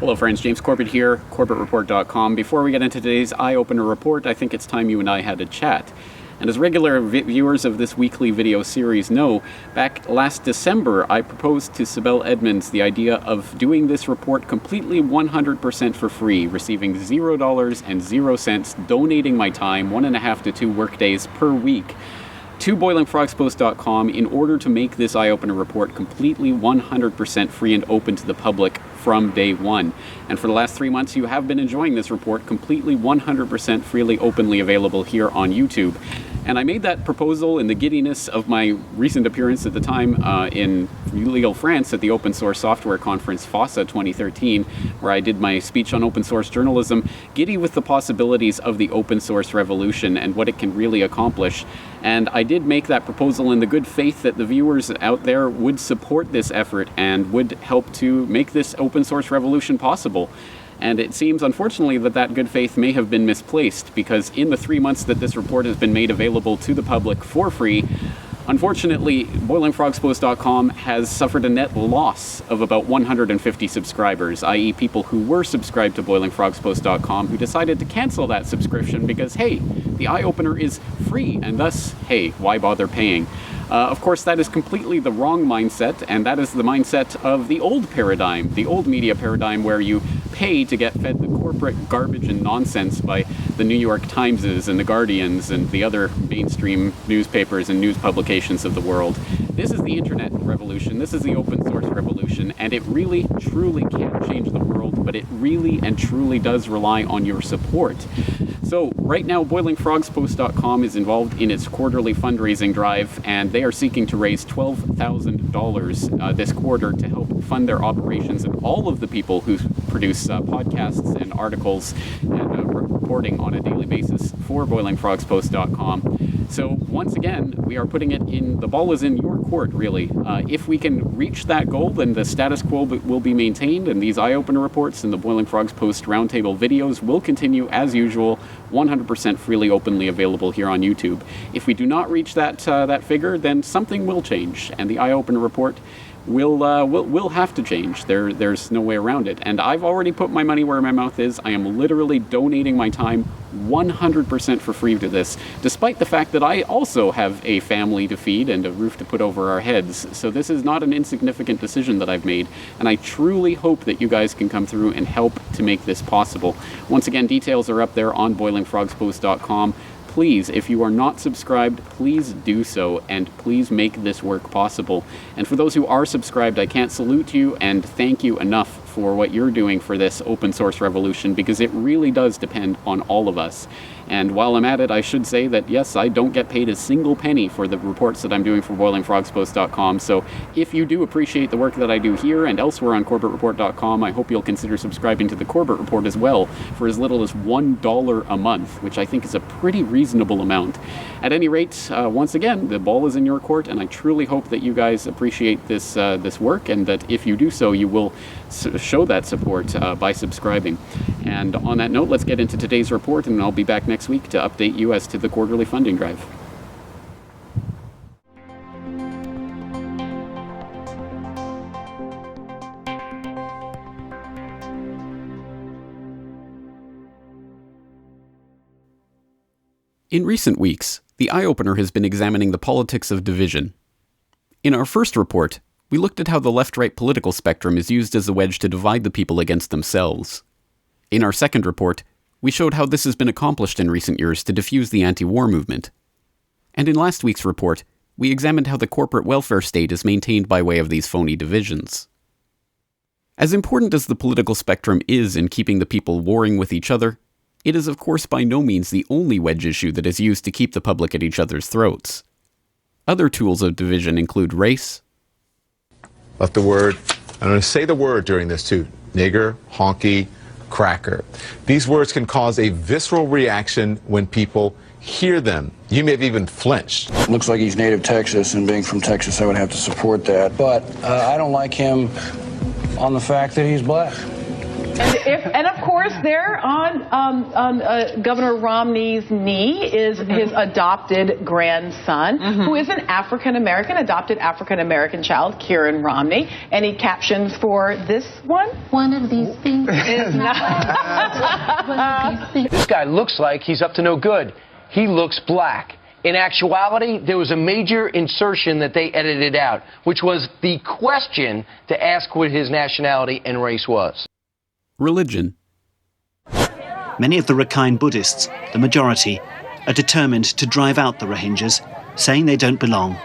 Hello friends, James Corbett here, CorbettReport.com. Before we get into today's Eyeopener report, I think it's time you and I had a chat. And as regular viewers of this weekly video series know, back last December I proposed to Sibel Edmonds the idea of doing this report completely 100% for free, receiving $0 and 0 cents, donating my time 1.5 to 2 workdays per week to BoilingFrogsPost.com in order to make this Eyeopener report completely 100% free and open to the public from day one. And for the last 3 months, you have been enjoying this report completely 100% freely, openly available here on YouTube. And I made that proposal in the giddiness of my recent appearance at the time in Lille, France at the Open Source Software Conference FOSSA 2013, where I did my speech on open source journalism, giddy with the possibilities of the open source revolution and what it can really accomplish. And I did make that proposal in the good faith that the viewers out there would support this effort and would help to make this open source revolution possible. And it seems, unfortunately, that that good faith may have been misplaced, because in the 3 months that this report has been made available to the public for free, unfortunately, BoilingFrogsPost.com has suffered a net loss of about 150 subscribers, i.e. people who were subscribed to BoilingFrogsPost.com who decided to cancel that subscription because, hey, the Eyeopener is free, and thus, hey, why bother paying? Of course, that is completely the wrong mindset, and that is the mindset of the old paradigm, the old media paradigm, where you pay to get fed the corporate garbage and nonsense by the New York Timeses and the Guardians and the other mainstream newspapers and news publications of the world. This is the internet revolution, this is the open source revolution, and it really, truly can change the world, but it really and truly does rely on your support. So right now, BoilingFrogsPost.com is involved in its quarterly fundraising drive, and they are seeking to raise $12,000 this quarter to help fund their operations and all of the people who produce podcasts and articles and reporting on a daily basis for BoilingFrogsPost.com. So once again, we are putting it in, the ball is in your court, really. If we can reach that goal, then the status quo will be maintained, and these Eyeopener reports and the Boiling Frogs Post roundtable videos will continue as usual, 100% freely, openly available here on YouTube. If we do not reach that figure, then something will change, and the Eyeopener report will have to change. There's no way around it. And I've already put my money where my mouth is. I am literally donating my time 100% for free to this, despite the fact that I also have a family to feed and a roof to put over our heads. So this is not an insignificant decision that I've made, and I truly hope that you guys can come through and help to make this possible. Once again, details are up there on BoilingFrogsPost.com. Please, if you are not subscribed, please do so, and please make this work possible. And for those who are subscribed, I can't salute you and thank you enough for what you're doing for this open source revolution, because it really does depend on all of us. And while I'm at it, I should say that yes, I don't get paid a single penny for the reports that I'm doing for BoilingFrogsPost.com, so if you do appreciate the work that I do here and elsewhere on CorbettReport.com, I hope you'll consider subscribing to the Corbett Report as well for as little as $1 a month, which I think is a pretty reasonable amount. At any rate, once again, the ball is in your court, and I truly hope that you guys appreciate this work, and that if you do so, you will show that support by subscribing. And on that note, let's get into today's report, and I'll be back next week to update you as to the quarterly funding drive. In recent weeks, the Eyeopener has been examining the politics of division. In our first report, we looked at how the left-right political spectrum is used as a wedge to divide the people against themselves. In our second report, we showed how this has been accomplished in recent years to diffuse the anti-war movement. And in last week's report, we examined how the corporate welfare state is maintained by way of these phony divisions. As important as the political spectrum is in keeping the people warring with each other, it is of course by no means the only wedge issue that is used to keep the public at each other's throats. Other tools of division include race. Left the word, I'm going to say the word during this too, nigger, honky, cracker. These words can cause a visceral reaction when people hear them. You may have even flinched. Looks like he's native Texas, and being from Texas, I would have to support that. But I don't like him on the fact that he's black. And of course, there on Governor Romney's knee is his adopted grandson, who is an adopted African American child, Kieran Romney. Any captions for this one? One of these things is not. This guy looks like he's up to no good. He looks black. In actuality, there was a major insertion that they edited out, which was the question to ask what his nationality and race was. Religion. Many of the Rakhine Buddhists, the majority, are determined to drive out the Rohingyas, saying they don't belong.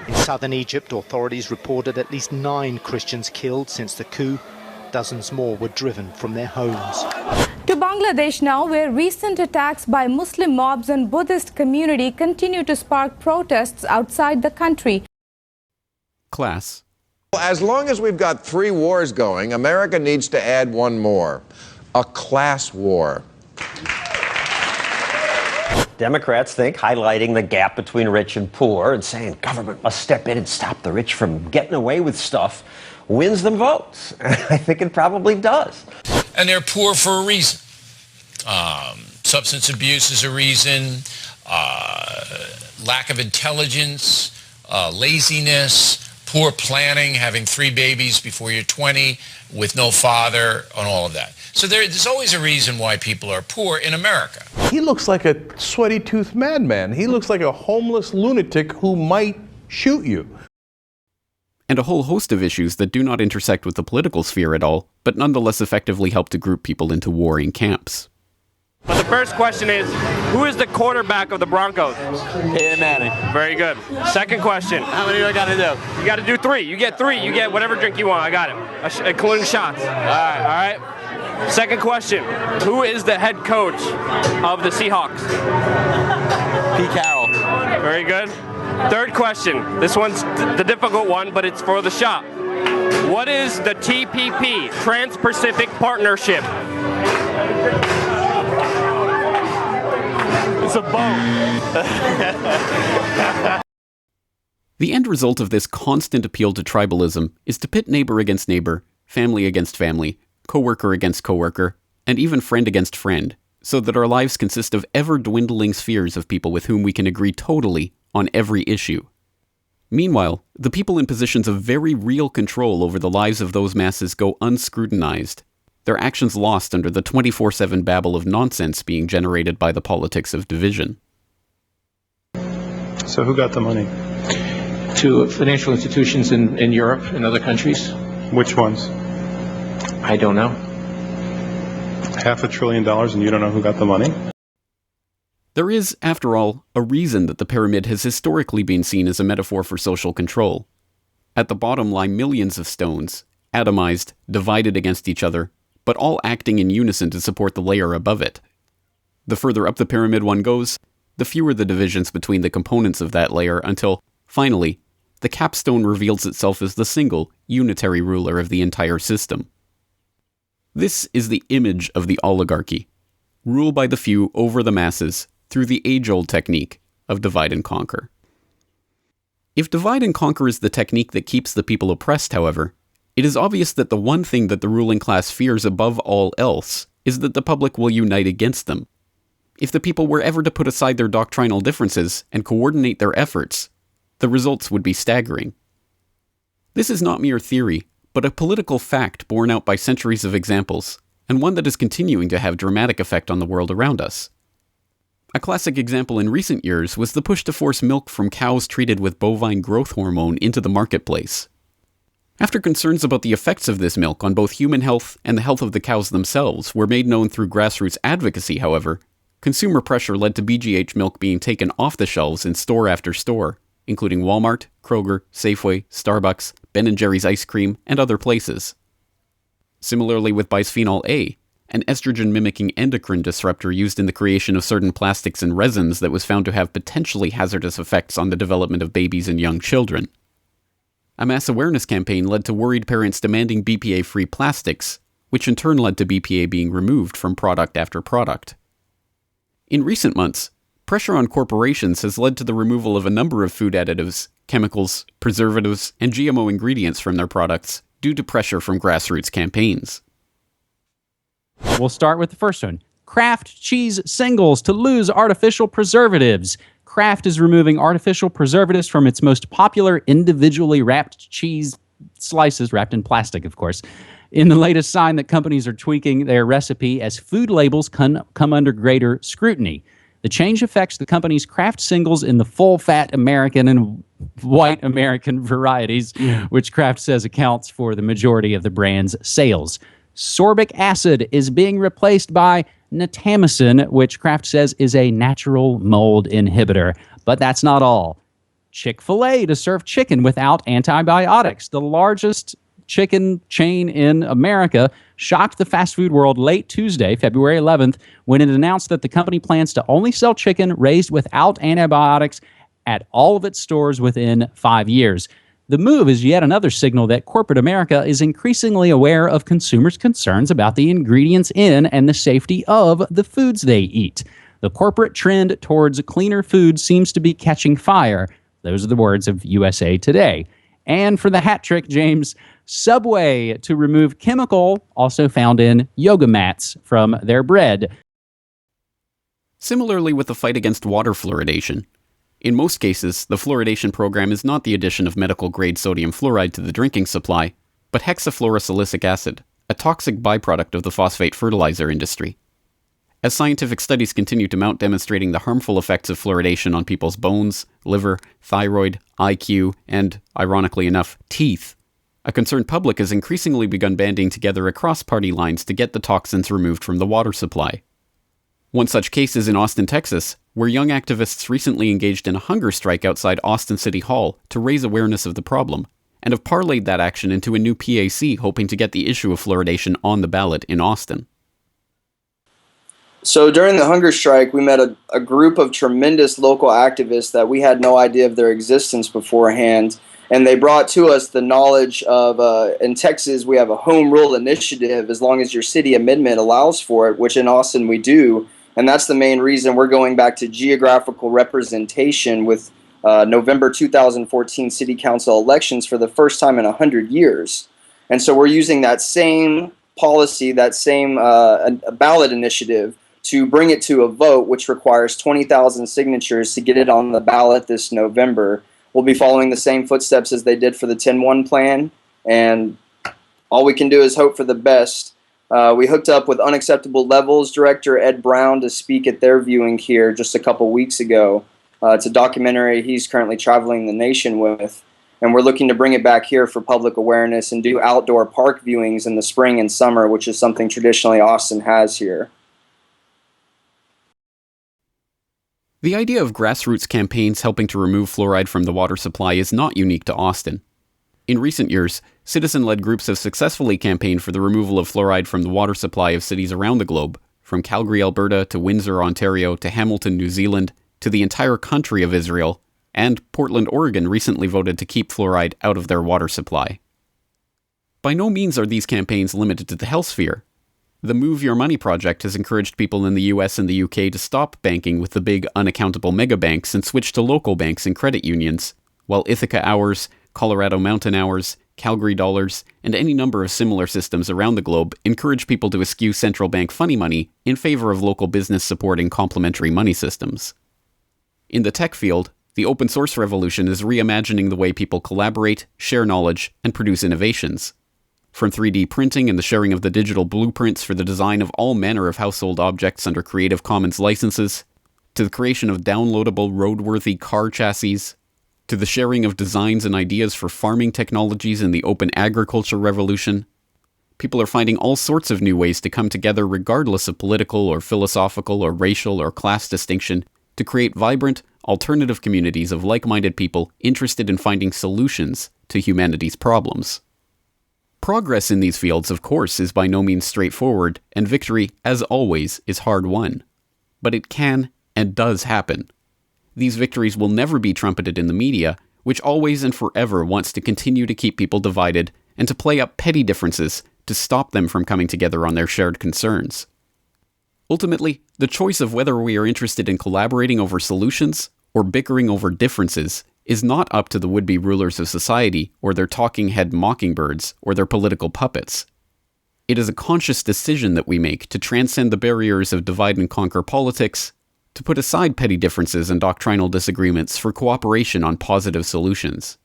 In southern Egypt, authorities reported at least 9 Christians killed since the coup. Dozens more were driven from their homes. To Bangladesh now, where recent attacks by Muslim mobs and Buddhist community continue to spark protests outside the country. Class. As long as we've got 3 wars going, America needs to add one more, a class war. Democrats think highlighting the gap between rich and poor and saying government must step in and stop the rich from getting away with stuff wins them votes. I think it probably does. And they're poor for a reason. Substance abuse is a reason, lack of intelligence, laziness, poor planning, having 3 babies before you're 20 with no father, and all of that. So there's always a reason why people are poor in America. He looks like a sweaty-toothed madman. He looks like a homeless lunatic who might shoot you. And a whole host of issues that do not intersect with the political sphere at all, but nonetheless effectively help to group people into warring camps. But the first question is, who is the quarterback of the Broncos? Peyton Manning. Very good. Second question. How many do I got to do? You got to do 3. You get 3. You get whatever drink you want. I got it, including shots. All right. Second question. Who is the head coach of the Seahawks? Pete Carroll. Very good. Third question. This one's the difficult one, but it's for the shop. What is the TPP, Trans-Pacific Partnership? It's a boat. The end result of this constant appeal to tribalism is to pit neighbor against neighbor, family against family, coworker against coworker, and even friend against friend, so that our lives consist of ever-dwindling spheres of people with whom we can agree totally on every issue. Meanwhile, the people in positions of very real control over the lives of those masses go unscrutinized, their actions lost under the 24/7 babble of nonsense being generated by the politics of division. So who got the money? To financial institutions in Europe and other countries. Which ones? I don't know. $500 billion and you don't know who got the money? There is, after all, a reason that the pyramid has historically been seen as a metaphor for social control. At the bottom lie millions of stones, atomized, divided against each other, but all acting in unison to support the layer above it. The further up the pyramid one goes, the fewer the divisions between the components of that layer until, finally, the capstone reveals itself as the single, unitary ruler of the entire system. This is the image of the oligarchy. Rule by the few over the masses through the age-old technique of divide and conquer. If divide and conquer is the technique that keeps the people oppressed, however, it is obvious that the one thing that the ruling class fears above all else is that the public will unite against them. If the people were ever to put aside their doctrinal differences and coordinate their efforts, the results would be staggering. This is not mere theory, but a political fact borne out by centuries of examples, and one that is continuing to have dramatic effect on the world around us. A classic example in recent years was the push to force milk from cows treated with bovine growth hormone into the marketplace. After concerns about the effects of this milk on both human health and the health of the cows themselves were made known through grassroots advocacy, however, consumer pressure led to BGH milk being taken off the shelves in store after store, including Walmart, Kroger, Safeway, Starbucks, Ben & Jerry's ice cream, and other places. Similarly with bisphenol A, an estrogen-mimicking endocrine disruptor used in the creation of certain plastics and resins that was found to have potentially hazardous effects on the development of babies and young children. A mass awareness campaign led to worried parents demanding BPA-free plastics, which in turn led to BPA being removed from product after product. In recent months, pressure on corporations has led to the removal of a number of food additives, chemicals, preservatives, and GMO ingredients from their products due to pressure from grassroots campaigns. We'll start with the first one. Kraft cheese singles to lose artificial preservatives. Kraft is removing artificial preservatives from its most popular individually wrapped cheese slices, wrapped in plastic, of course, in the latest sign that companies are tweaking their recipe as food labels come under greater scrutiny. The change affects the company's Kraft singles in the full-fat American and white American varieties, which Kraft says accounts for the majority of the brand's sales. Sorbic acid is being replaced by natamicin, which Kraft says is a natural mold inhibitor. But that's not all. Chick-fil-A to serve chicken without antibiotics. The largest chicken chain in America shocked the fast food world late Tuesday, February 11th, when it announced that the company plans to only sell chicken raised without antibiotics at all of its stores within 5 years. The move is yet another signal that corporate America is increasingly aware of consumers' concerns about the ingredients in and the safety of the foods they eat. The corporate trend towards cleaner food seems to be catching fire. Those are the words of USA Today. And for the hat trick, James, Subway to remove chemical also found in yoga mats from their bread. Similarly with the fight against water fluoridation. In most cases, the fluoridation program is not the addition of medical-grade sodium fluoride to the drinking supply, but hexafluorosilicic acid, a toxic byproduct of the phosphate fertilizer industry. As scientific studies continue to mount demonstrating the harmful effects of fluoridation on people's bones, liver, thyroid, IQ, and, ironically enough, teeth, a concerned public has increasingly begun banding together across party lines to get the toxins removed from the water supply. One such case is in Austin, Texas, where young activists recently engaged in a hunger strike outside Austin City Hall to raise awareness of the problem, and have parlayed that action into a new PAC hoping to get the issue of fluoridation on the ballot in Austin. So during the hunger strike, we met a group of tremendous local activists that we had no idea of their existence beforehand. And they brought to us the knowledge of, in Texas, we have a home rule initiative as long as your city amendment allows for it, which in Austin we do. And that's the main reason we're going back to geographical representation with November 2014 city council elections for the first time in 100 years. And so we're using that same policy, that same ballot initiative to bring it to a vote, which requires 20,000 signatures to get it on the ballot this November. We'll be following the same footsteps as they did for the 10-1 plan, and all we can do is hope for the best. We hooked up with Unacceptable Levels director Ed Brown to speak at their viewing here just a couple weeks ago. It's a documentary he's currently traveling the nation with, and we're looking to bring it back here for public awareness and do outdoor park viewings in the spring and summer, which is something traditionally Austin has here. The idea of grassroots campaigns helping to remove fluoride from the water supply is not unique to Austin. In recent years, citizen-led groups have successfully campaigned for the removal of fluoride from the water supply of cities around the globe, from Calgary, Alberta, to Windsor, Ontario, to Hamilton, New Zealand, to the entire country of Israel, and Portland, Oregon recently voted to keep fluoride out of their water supply. By no means are these campaigns limited to the health sphere. The Move Your Money project has encouraged people in the US and the UK to stop banking with the big, unaccountable mega banks and switch to local banks and credit unions, while Ithaca Hours, Colorado Mountain Hours, Calgary Dollars, and any number of similar systems around the globe encourage people to eschew central bank funny money in favor of local business supporting complementary money systems. In the tech field, the open source revolution is reimagining the way people collaborate, share knowledge, and produce innovations. From 3D printing and the sharing of the digital blueprints for the design of all manner of household objects under Creative Commons licenses, to the creation of downloadable roadworthy car chassis, to the sharing of designs and ideas for farming technologies in the open agriculture revolution, people are finding all sorts of new ways to come together regardless of political or philosophical or racial or class distinction to create vibrant, alternative communities of like-minded people interested in finding solutions to humanity's problems. Progress in these fields, of course, is by no means straightforward, and victory, as always, is hard-won. But it can and does happen. These victories will never be trumpeted in the media, which always and forever wants to continue to keep people divided and to play up petty differences to stop them from coming together on their shared concerns. Ultimately, the choice of whether we are interested in collaborating over solutions or bickering over differences is not up to the would-be rulers of society or their talking head mockingbirds or their political puppets. It is a conscious decision that we make to transcend the barriers of divide and conquer politics, to put aside petty differences and doctrinal disagreements for cooperation on positive solutions.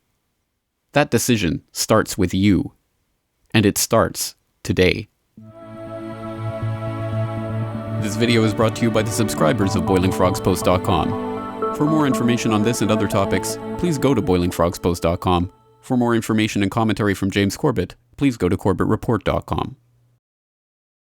That decision starts with you, and it starts today. This video is brought to you by the subscribers of BoilingFrogsPost.com. For more information on this and other topics, please go to BoilingFrogsPost.com. For more information and commentary from James Corbett, please go to CorbettReport.com.